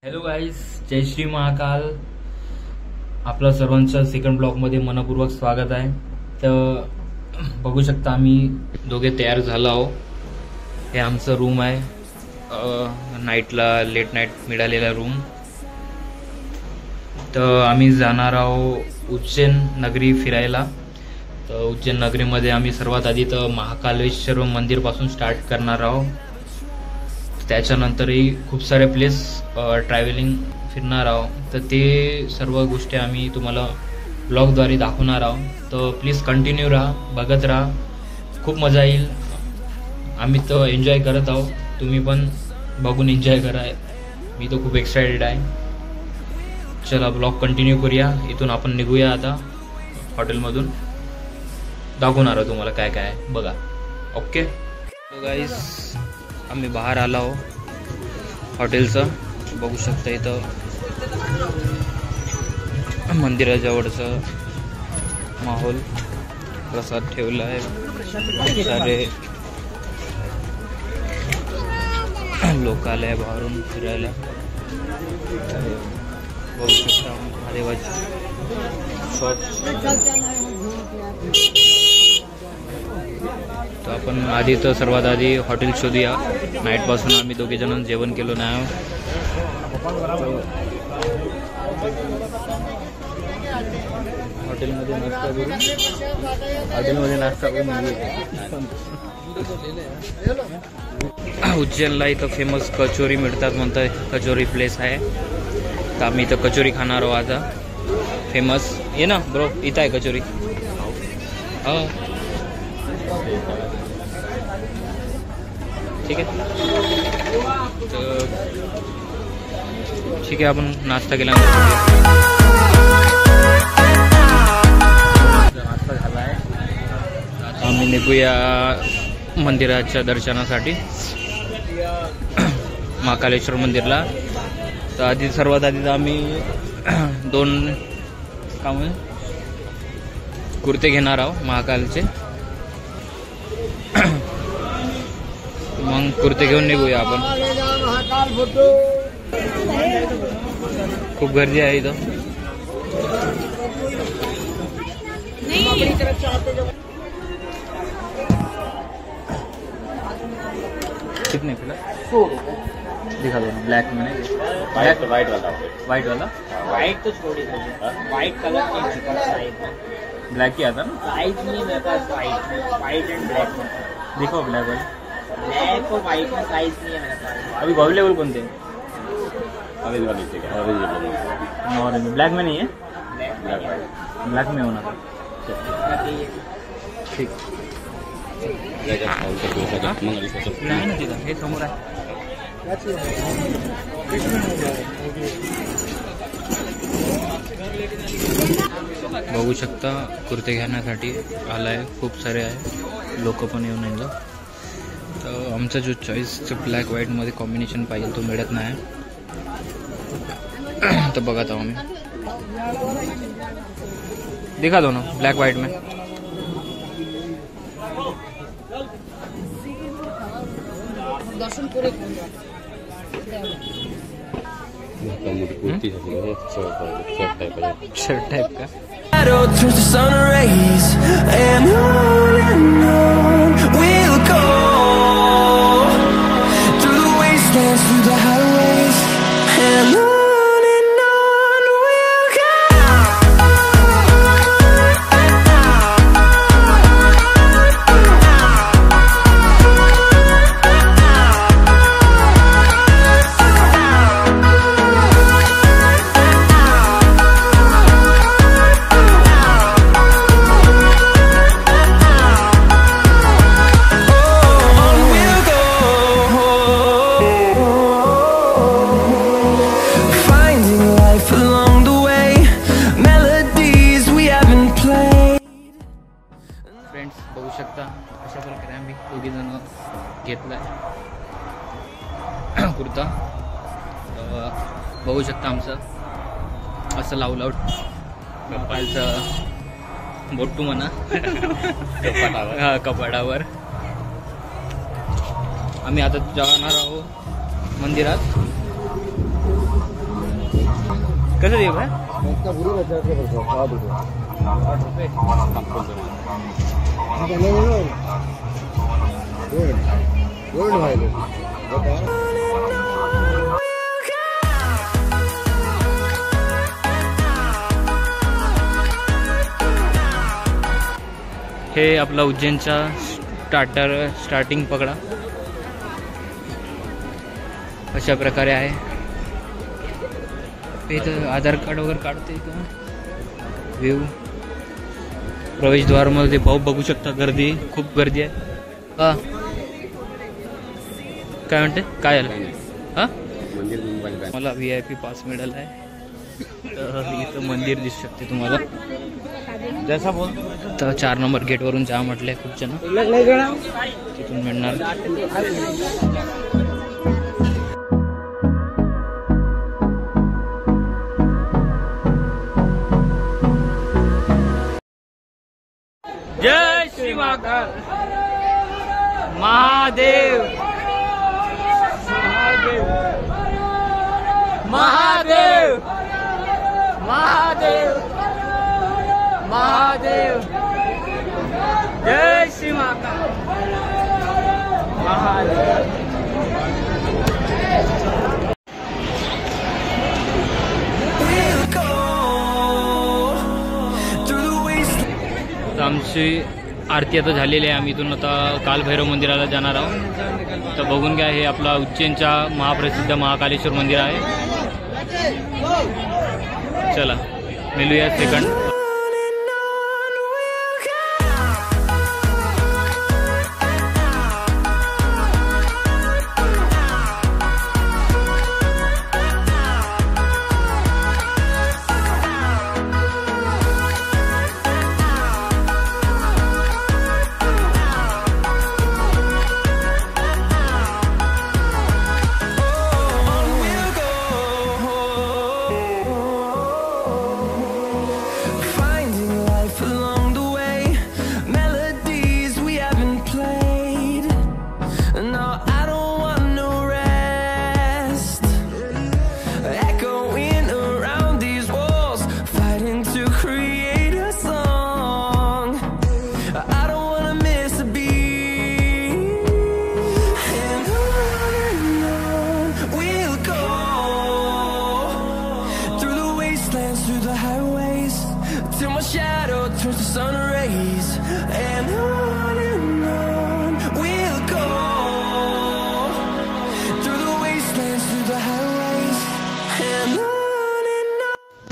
Hello guys, जय श्री महाकाल. आपलं सर्वांचं सेकंड ब्लॉकमध्ये मनपूर्वक स्वागत आहे. तर बघू शकता आम्ही दोघे तयार झालो आहो. हे आमचं रूम आहे, नाईटला लेट नाईट मिळालेला रूम. तर आम्ही जाणार आहोत उज्जैन नगरी फिरायला. तर उज्जैन नगरीमध्ये आम्ही सर्वात आधी तर महाकालेश्वर मंदिरपासून स्टार्ट करणार आहोत. त्याच्यानंतरही खूप सारे प्लेस ट्रॅव्हलिंग फिरणार आहोत. तर ते सर्व गोष्टी आम्ही तुम्हाला ब्लॉगद्वारे दाखवणार आहोत. तर प्लीज कंटिन्यू राहा, बघत राहा, खूप मजा येईल. आम्ही तर एन्जॉय करत आहोत, तुम्ही पण बघून एन्जॉय करा. मी तर खूप एक्सायटेड आहे. चला ब्लॉग कंटिन्यू करूया. इथून आपण निघूया आता हॉटेलमधून. दाखवणार आहोत तुम्हाला काय काय आहे, बघा. ओके गाईस, आम्ही बाहेर आलो आहो हॉटेलचं. बघू शकता इथं मंदिराजवळचं माहोल, प्रसाद ठेवला आहे. सारे लोक आले आहे बाहेरून फिरायला. बघू शकता महादेवाची शॉप. तर आपण आधी तर सर्वात आधी हॉटेल शोधूया. नाईटपासून आम्ही दोघे जण जेवण केलो नाही. हॉटेलमध्ये नाश्ता करून उज्जैनला इथं फेमस कचोरी मिळतात म्हणतात. कचोरी प्लेस आहे, तर आम्ही इथं कचोरी खाणार आहोत आता. फेमस ये ना ब्रो, इथं आहे कचोरी. हां ठीक आहे. तर ठीक आहे, आपण नाश्ता केल्यानंतर नाश्ता झाला आहे. आता आम्ही निघूया मंदिराच्या दर्शनासाठी, महाकालेश्वर मंदिरला. तर आधी सर्वात आधी आम्ही 2 कुर्ते घेणार आहोत महाकालचे. मग कुर्ते घेऊन निघूया आपण. खूप गर्दी आहे इथं. कितने फिलहाल दिखा दो ना. ब्लैक में वाइट वाला. वाइट तो छोड़ दीजिए. वाइट कलर ब्लैक ही आता ना. साइज नहीं मेरे पास. वाइट एंड ब्लैक में देखो. ब्लैक वाला, ब्लैक और वाइट में साइज नहीं है मेरे पास. अभी अवेलेबल कौन थे? ऑरेंज में. ब्लैक में नहीं है. ब्लैक में होना था. ठीक नाही ना तिथं, हे समोर आहे. बघू शकता कुर्ते घेण्यासाठी आलाय. खूप सारे आहे, लोक पण येऊन येईल. तर आमचा जो चॉईसचं ब्लॅक व्हाईटमध्ये कॉम्बिनेशन पाहिजे तो मिळत नाही. तर बघत आहो आम्ही. दिखा दो ना ब्लॅक व्हाईट में. शर्ट टाइप का. फ्रेंड्स बघू शकता अशा प्रकारे आम्ही दोघे जण घेतलाय कुर्ता. बघू शकता आमचं असं लावलं कपाळचं बोट्टू म्हणा. हा, कपाडावर. आम्ही आता जाणार आहोत मंदिरात. कसं देऊ काय हे आपला उज्जैनचा स्टार्टिंग पकडा अशा प्रकारे आहे. इथं आधार कार्ड वगैरे काढते का व्ह्यू प्रवेशद्वारमध्ये भाऊ बघू शकता. गर्दी खूप गर्दी आहे. हा काय म्हणते काय आलं हा मला VIP पास मिळाला आहे. इथं मंदिर दिसू शकते तुम्हाला. जसा बोल तर 4 नंबर गेट वरून जा म्हटलंय खूप जण तिथून मिळणार. जय श्री महाकाल महादेव महादेव महादेव महादेव जय श्री महाकाल महादेव. आमची आरती आता झालेली आहे. आम्ही इथून आता कालभैरव मंदिराला जाणार आहोत. तर बघून घ्या हे आपला उज्जैनचा महाप्रसिद्ध महाकालेश्वर मंदिर आहे. चला मिळूया सेकंड.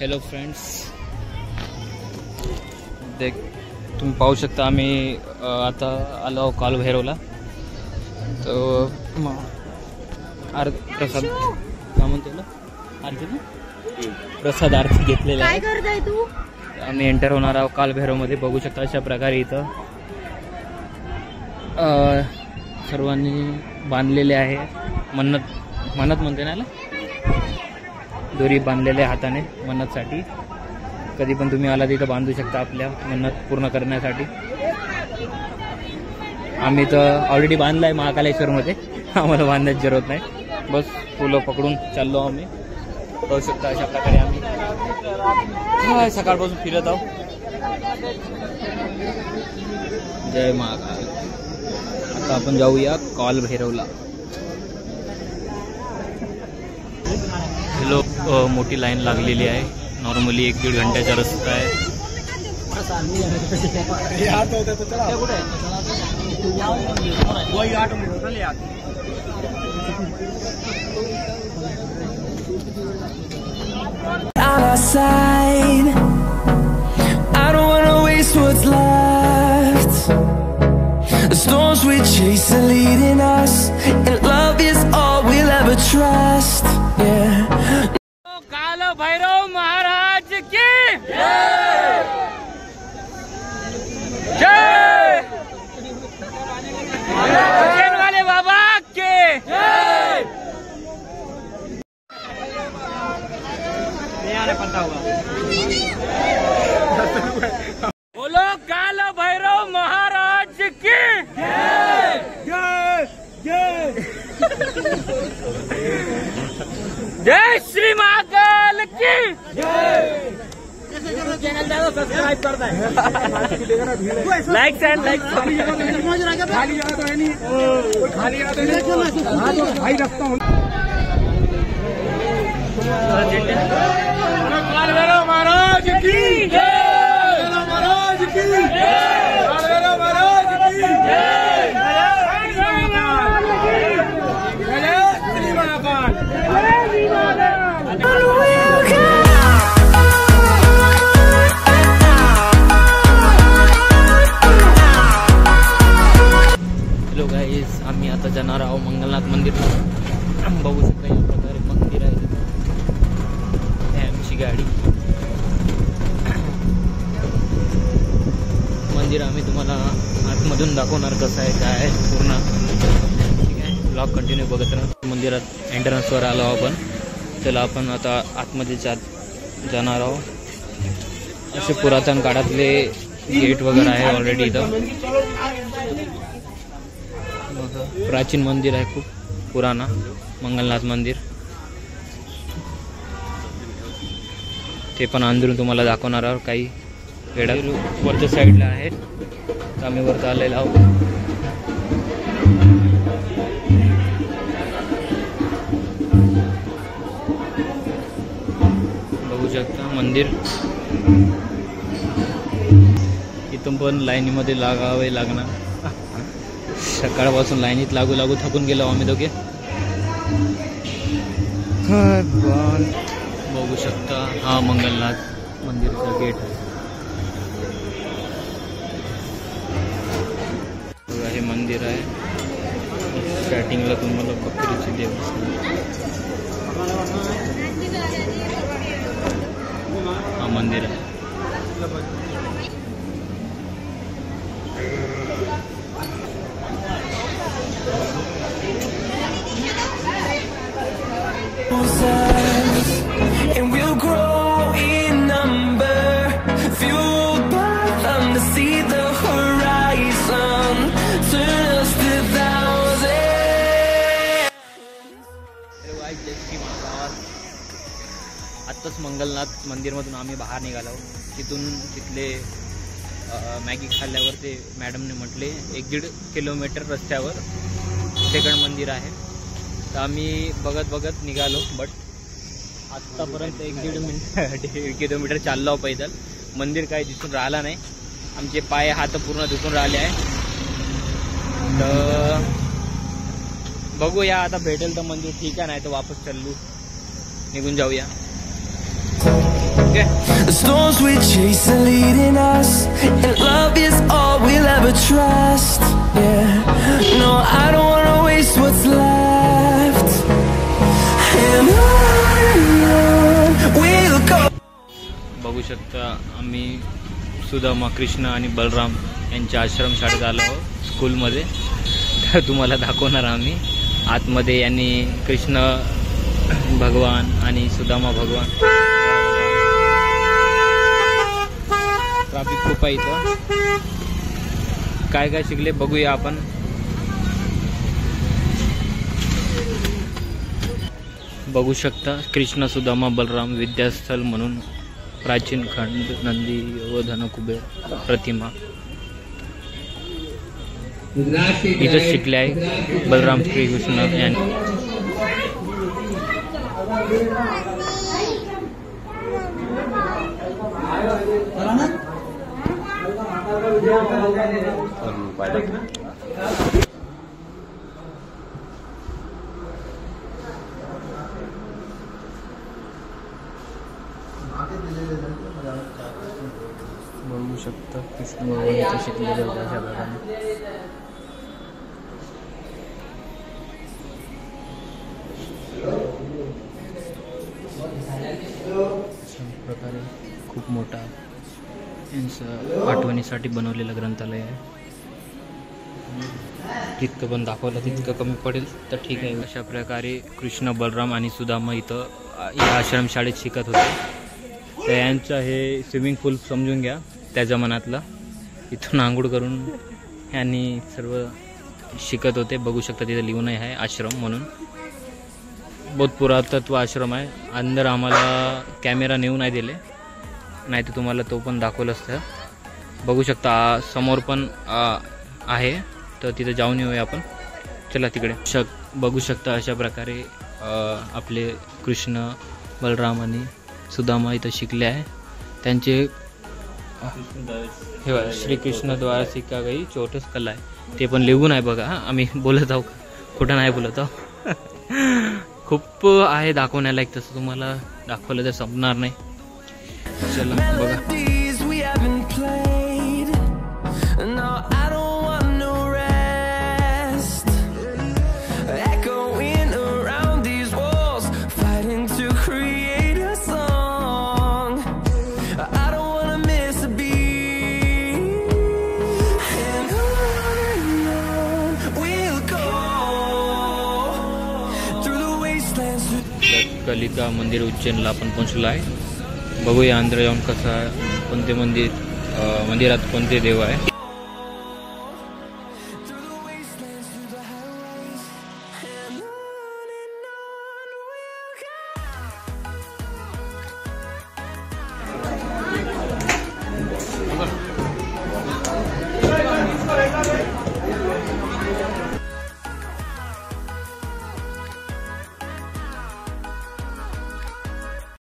हॅलो फ्रेंड्स, देख तुम्ही पाहू शकता आम्ही आता आलो कालभैरवला. तो प्रसाद काय म्हणतो आरती ना प्रसाद आरती घेतलेला आहे. आम्ही एंटर होणार आहोत कालभैरवमध्ये. बघू शकता अशा प्रकारे इथं सर्वांनी बांधलेले आहे. मन्नत म्हणते ना दोरी बांधलेल्या हाताने मन्नतसाठी. कधी पण तुम्ही आला तिथं बांधू शकता आपल्या मन्नत पूर्ण करण्यासाठी. आम्ही तर ऑलरेडी बांधला आहे महाकालेश्वरमध्ये. आम्हाला बांधण्याची जरूरत नाही. बस फुलं पकडून चाललो आम्ही. पाहू शकता अशा प्रकारे आम्ही सकाळपासून फिरत आहोत. जय महाकाल. आता आपण जाऊया कालभैरवला. लोक मोठी लाईन लागलेली आहे. नॉर्मली 1-1.5 घंट्याचा रस्ता आहे. I don't wanna waste what's left. The storms we chase are leading us, and love is all we'll ever trust. Yeah. Kaal Bhairav महाराज की जय. उज्जैन वाले बाबा के जय. बोलो कालभैरव महाराज की जय जय जय. जय श्री महाकाल की चैनल जाओ सब्सक्राइब करता है लाइक एंड लाइक खाली जगह तो है नहीं खाली जगह तो भाई रखता हूँ महाराज की महाराज की हॅलो गाईस, आम्ही आता जाणार आहोत मंगलनाथ मंदिर. बघू शकता या प्रकारे मंदिर आहे तिथं. हे आमची गाडी. मंदिर आम्ही तुम्हाला आतमधून दाखवणार कसं आहे काय आहे पूर्ण. ठीक आहे, ब्लॉग कंटिन्यू बघत राहा. मंदिरात एंट्रन्सवर आलो आपण. चला आपण आता आतमध्ये जाणार आहोत. असे पुरातन काळातले गेट वगैरे आहे ऑलरेडी इथं. प्राचीन मंदिर आहे, खूप पुराणा मंगलनाथ मंदिर. ते पण अंदरून तुम्हाला दाखवणार आहोत काही वेळा. वरच्या साईडला आहेत, आम्ही वरती आलेलो आहोत. बघू शकता मंदिर. इथून पण लाईनीमध्ये लागावे लागणार. सकाळपासून लाईनीत लागू लागू थकून गेलो आम्ही दोघे. बघू शकता हा मंगलनाथ मंदिरचा गेट आहे. हे मंदिर आहे. स्टार्टिंगला तुम्हाला बकरीची देवस्थान. हा मंदिर आहे. And we'll grow in number, fueled by them to see the horizon, turn us to thousands. आत्ताच मंगलनाथ मंदिरमधून आम्ही बाहेर निघालो. तिथून तिथले मॅगी खाल्ल्यावर ते मॅडमने म्हटले 1-1.5 किलोमीटर रस्त्यावर सेकंड मंदिर आहे. तर आम्ही बघत निघालो. बट आत्तापर्यंत 1-1.5 किलोमीटर चाललो पैदल. मंदिर काही दिसून राहिला नाही. आमचे पाय हात पूर्ण दुखून राहिले आहे. तर बघूया आता भेटेल तर मंदिर ठीक आहे, नाही तर वापस निघून जाऊया. The storms we chase are leading us, and love is all we'll ever trust. Yeah, no, I don't wanna waste what's left, and on we'll go. बघू शकता आम्ही सुदामा, कृष्ण आणि बलराम यांच्या आश्रमशाळेत आलो आहोत स्कूलमध्ये. तर तुम्हाला दाखवणार आम्ही आतमध्ये. यांनी कृष्ण भगवान आणि सुदामा भगवान. ट्रॅफिक खूप आहे इथं. काय काय शिकले बघूया आपण. बघू शकता कृष्ण सुदामा बलराम विद्यास्थल म्हणून प्राचीन खंड, नंदी व धनकुबेर प्रतिमा इथं शिकले आहे बलराम श्रीकृष्ण यांनी. बघू शकता कृष्ण भगवान इथे शिकलेले होते अशा प्रकारे. अशा प्रकारे खूप मोठा यांचं आठवणीसाठी बनवलेलं ग्रंथालय आहे. जितकं पण दाखवलं तितकं कमी पडेल तर ठीक आहे. अशा प्रकारे कृष्ण, बलराम आणि सुदामा इथं या आश्रमशाळेत शिकत होते. तर यांचं हे स्विमिंग पूल समजून घ्या त्या जमान्यातलं. इथून आंघोळ करून यांनी सर्व शिकत होते. बघू शकता तिथे लिहूनही आहे आश्रम म्हणून. बहुत पुरातत्व आश्रम आहे. अंदर आम्हाला कॅमेरा नेऊ नाही दिले, नाही तर तुम्हाला तो पण दाखवलं असतं. बघू शकता समोर पण आहे, तर तिथे जाऊन येऊया आपण. चला तिकडे. बघू शकता अशा प्रकारे आपले कृष्ण, बलराम आणि सुदामा इथं शिकले आहे. त्यांचे हे बघा, श्रीकृष्ण द्वारा शिका गई छोटस कला आहे, ते पण लिहून आहे बघा. आम्ही बोलत आहो, खोटं नाही बोलत आहो. खूप आहे दाखवण्याला, एक तसं तुम्हाला दाखवलं तर संपणार नाही. चला बघा. Melodies we haven't played. No, I don't want no rest. Echoing around these walls, fighting to create a song. I don't wanna miss a beat. And on we'll go through the wastelands. कलिका मंदिर उज्जैनला आपण पोहोचलो आहे. बघूया अंदर जाऊन कसं आहे, कोणते मंदिरात कोणते देव आहे. Through the wastelands, through the highways, and on we'll go.